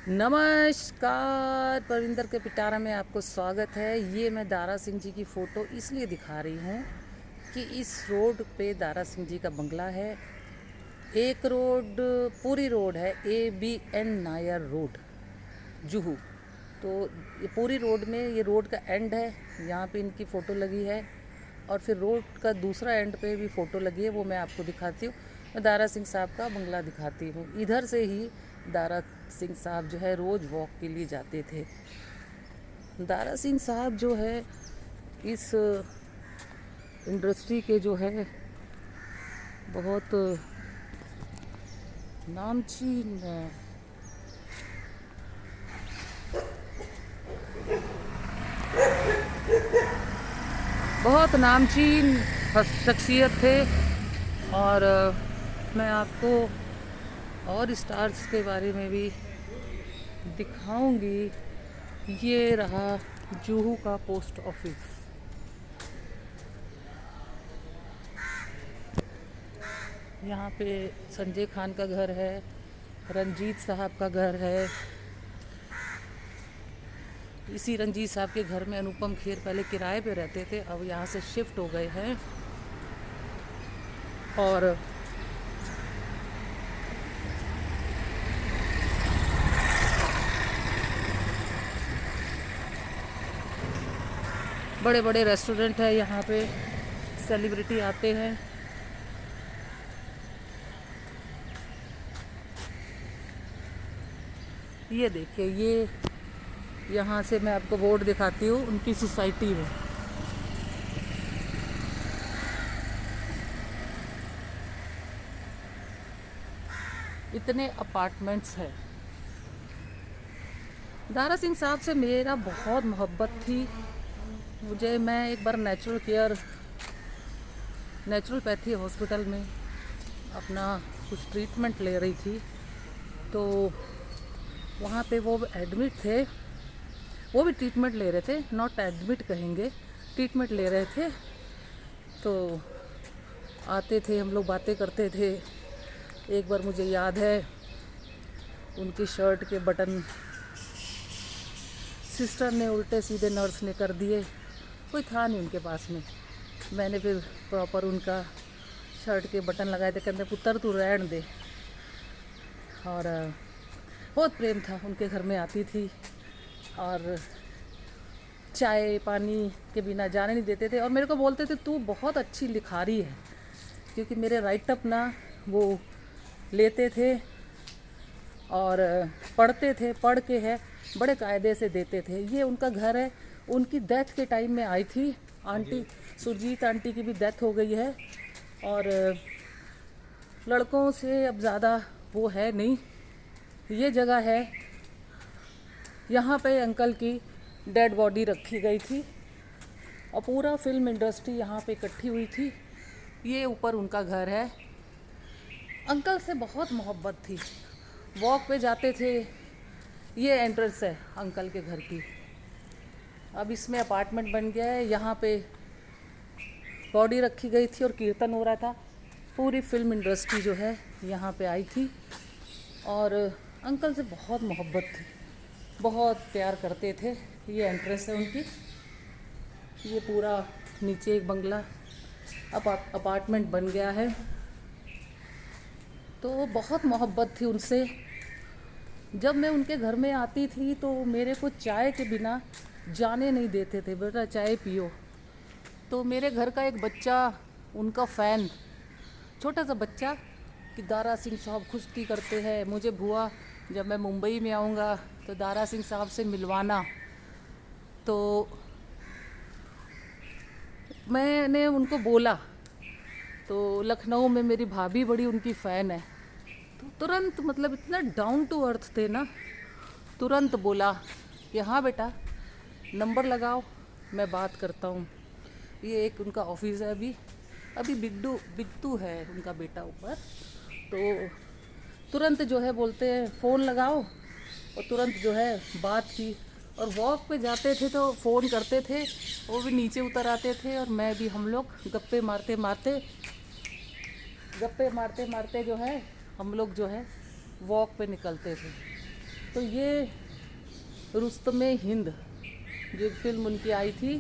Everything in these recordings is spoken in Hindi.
नमस्कार, परविंदर के पिटारा में आपको स्वागत है। ये मैं दारा सिंह जी की फ़ोटो इसलिए दिखा रही हूँ कि इस रोड पे दारा सिंह जी का बंगला है। एक रोड पूरी रोड है ABN नायर रोड, जुहू। तो ये पूरी रोड में ये रोड का एंड है, यहाँ पे इनकी फ़ोटो लगी है और फिर रोड का दूसरा एंड पे भी फ़ोटो लगी है, वो मैं आपको दिखाती हूँ। मैं दारा सिंह साहब का बंगला दिखाती हूँ। इधर से ही दारा सिंह साहब जो है रोज़ वॉक के लिए जाते थे। दारा सिंह साहब जो है इस इंडस्ट्री के जो है बहुत नामचीन शख्सियत थे। और मैं आपको और स्टार्स के बारे में भी दिखाऊंगी। ये रहा जुहू का पोस्ट ऑफिस। यहाँ पे संजय खान का घर है, रंजीत साहब का घर है। इसी रंजीत साहब के घर में अनुपम खेर पहले किराए पे रहते थे, अब यहाँ से शिफ्ट हो गए हैं। और बड़े बड़े रेस्टोरेंट है यहाँ पे, सेलिब्रिटी आते हैं। ये देखिए, ये यहाँ से मैं आपको बोर्ड दिखाती हूँ उनकी सोसाइटी में। इतने अपार्टमेंट्स हैं। दारा सिंह साहब से मेरा बहुत मोहब्बत थी। मैं एक बार नेचुरोपैथी हॉस्पिटल में अपना कुछ ट्रीटमेंट ले रही थी, तो वहाँ पे वो एडमिट थे। वो भी ट्रीटमेंट ले रहे थे, नॉट एडमिट कहेंगे, ट्रीटमेंट ले रहे थे। तो आते थे, हम लोग बातें करते थे। एक बार मुझे याद है उनकी शर्ट के बटन सिस्टर ने उल्टे सीधे नर्स ने कर दिए। कोई था नहीं उनके पास में। मैंने फिर प्रॉपर उनका शर्ट के बटन लगाए थे, कहते पुत्र तू रहन दे। और बहुत प्रेम था, उनके घर में आती थी और चाय पानी के बिना जाने नहीं देते थे। और मेरे को बोलते थे तू बहुत अच्छी लिखारी है, क्योंकि मेरे राइटअप ना वो लेते थे और पढ़ते थे, पढ़ के है बड़े कायदे से देते थे। ये उनका घर है। उनकी डेथ के टाइम में आई थी आंटी सुरजीत आंटी की भी डेथ हो गई है। और लड़कों से अब ज़्यादा वो है नहीं। ये जगह है, यहाँ पे अंकल की डेड बॉडी रखी गई थी और पूरा फिल्म इंडस्ट्री यहाँ पे इकट्ठी हुई थी। ये ऊपर उनका घर है। अंकल से बहुत मोहब्बत थी, वॉक पे जाते थे। ये एंट्रेंस है अंकल के घर की। अब इसमें अपार्टमेंट बन गया है। यहाँ पे बॉडी रखी गई थी और कीर्तन हो रहा था। पूरी फिल्म इंडस्ट्री जो है यहाँ पे आई थी और अंकल से बहुत मोहब्बत थी, बहुत प्यार करते थे। ये एंट्रेंस है उनकी। ये पूरा नीचे एक बंगला अपार्टमेंट बन गया है। तो बहुत मोहब्बत थी उनसे। जब मैं उनके घर में आती थी तो मेरे को चाय के बिना जाने नहीं देते थे। बेटा चाय पियो। तो मेरे घर का एक बच्चा उनका फ़ैन, छोटा सा बच्चा, कि दारा सिंह साहब कुश्ती करते हैं, मुझे बुआ जब मैं मुंबई में आऊँगा तो दारा सिंह साहब से मिलवाना। तो मैंने उनको बोला, तो लखनऊ में मेरी भाभी बड़ी उनकी फ़ैन है, तो तुरंत मतलब इतना डाउन टू अर्थ थे ना, तुरंत बोला कि हाँ बेटा नंबर लगाओ, मैं बात करता हूँ। ये एक उनका ऑफिस है। अभी बिट्टू है उनका बेटा ऊपर। तो तुरंत जो है बोलते हैं फ़ोन लगाओ, और तुरंत जो है बात की। और वॉक पे जाते थे तो फ़ोन करते थे, वो भी नीचे उतर आते थे और मैं भी, हम लोग गप्पे मारते मारते जो है हम लोग जो है वॉक पे निकलते थे। तो ये रुस्तमे हिंद जो फिल्म उनकी आई थी,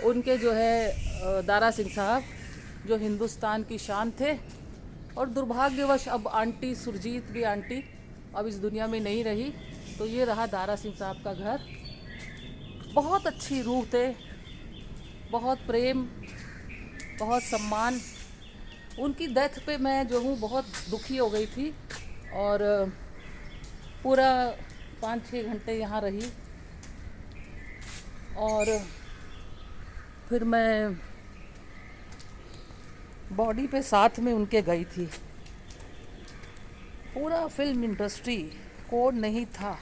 उनके जो है दारा सिंह साहब जो हिंदुस्तान की शान थे, और दुर्भाग्यवश अब आंटी सुरजीत भी आंटी अब इस दुनिया में नहीं रही। तो ये रहा दारा सिंह साहब का घर। बहुत अच्छी रूह थे, बहुत प्रेम, बहुत सम्मान। उनकी डेथ पे मैं जो हूँ बहुत दुखी हो गई थी, और पूरा 5-6 घंटे यहाँ रही, और फिर मैं बॉडी पे साथ में उनके गई थी। पूरा फिल्म इंडस्ट्री कोड नहीं था।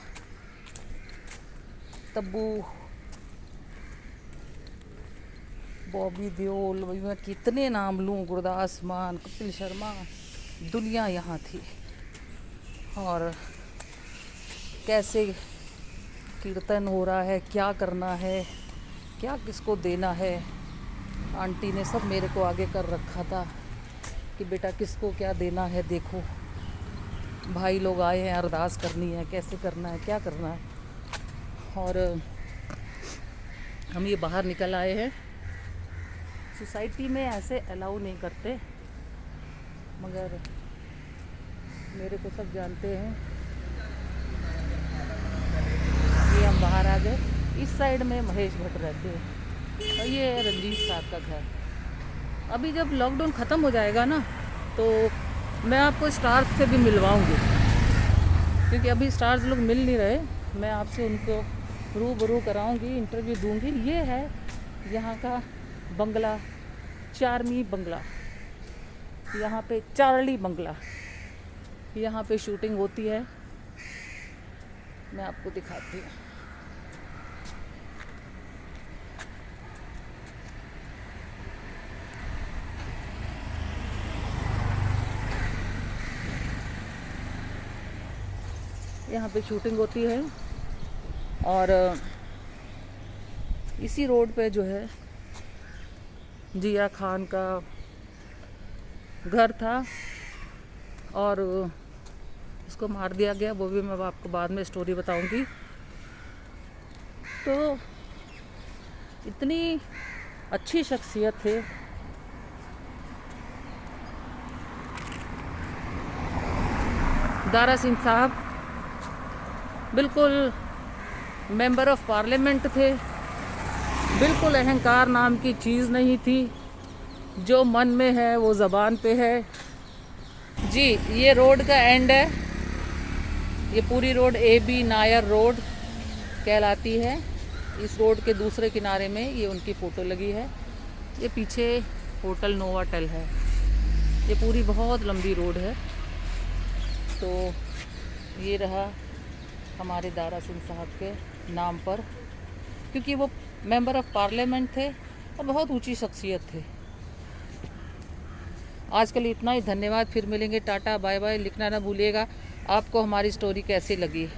तब्बू, बॉबी देओल, मैं कितने नाम लूँ, गुरदास मान, कपिल शर्मा, दुनिया यहाँ थी। और कैसे कीर्तन हो रहा है, क्या करना है, क्या किसको देना है, आंटी ने सब मेरे को आगे कर रखा था कि बेटा किसको क्या देना है, देखो भाई लोग आए हैं, अरदास करनी है, कैसे करना है, क्या करना है। और हम ये बाहर निकल आए हैं। सोसाइटी में ऐसे अलाउ नहीं करते, मगर मेरे को सब जानते हैं। ये हम बाहर आ गए। इस साइड में महेश भट्ट रहते हैं, और ये है रंजीत साहब का घर। अभी जब लॉकडाउन ख़त्म हो जाएगा ना, तो मैं आपको स्टार्स से भी मिलवाऊंगी, क्योंकि अभी स्टार्स लोग मिल नहीं रहे। मैं आपसे उनको रूबरू कराऊंगी, इंटरव्यू दूंगी। ये है यहाँ का बंगला, चार्मी बंगला। यहाँ पे चार्ली बंगला, यहाँ पे शूटिंग होती है। मैं आपको दिखाती हूँ। यहाँ पे शूटिंग होती है, और इसी रोड पे जो है जिया खान का घर था, और उसको मार दिया गया। वो भी मैं आपको बाद में स्टोरी बताऊंगी। तो इतनी अच्छी शख्सियत थे। दारा सिंह साहब बिल्कुल मेंबर ऑफ पार्लियामेंट थे। बिल्कुल अहंकार नाम की चीज़ नहीं थी। जो मन में है वो ज़बान पे है। जी, ये रोड का एंड है। ये पूरी रोड AB नायर रोड कहलाती है। इस रोड के दूसरे किनारे में ये उनकी फ़ोटो लगी है। ये पीछे होटल नोवाटेल है। ये पूरी बहुत लंबी रोड है। तो ये रहा हमारे दारा सिंह साहब के नाम पर, क्योंकि वो मेंबर ऑफ पार्लियामेंट थे और बहुत ऊंची शख्सियत थे। आज के लिए इतना ही। धन्यवाद। फिर मिलेंगे। Tata, bye bye. लिखना ना भूलिएगा आपको हमारी स्टोरी कैसी लगी।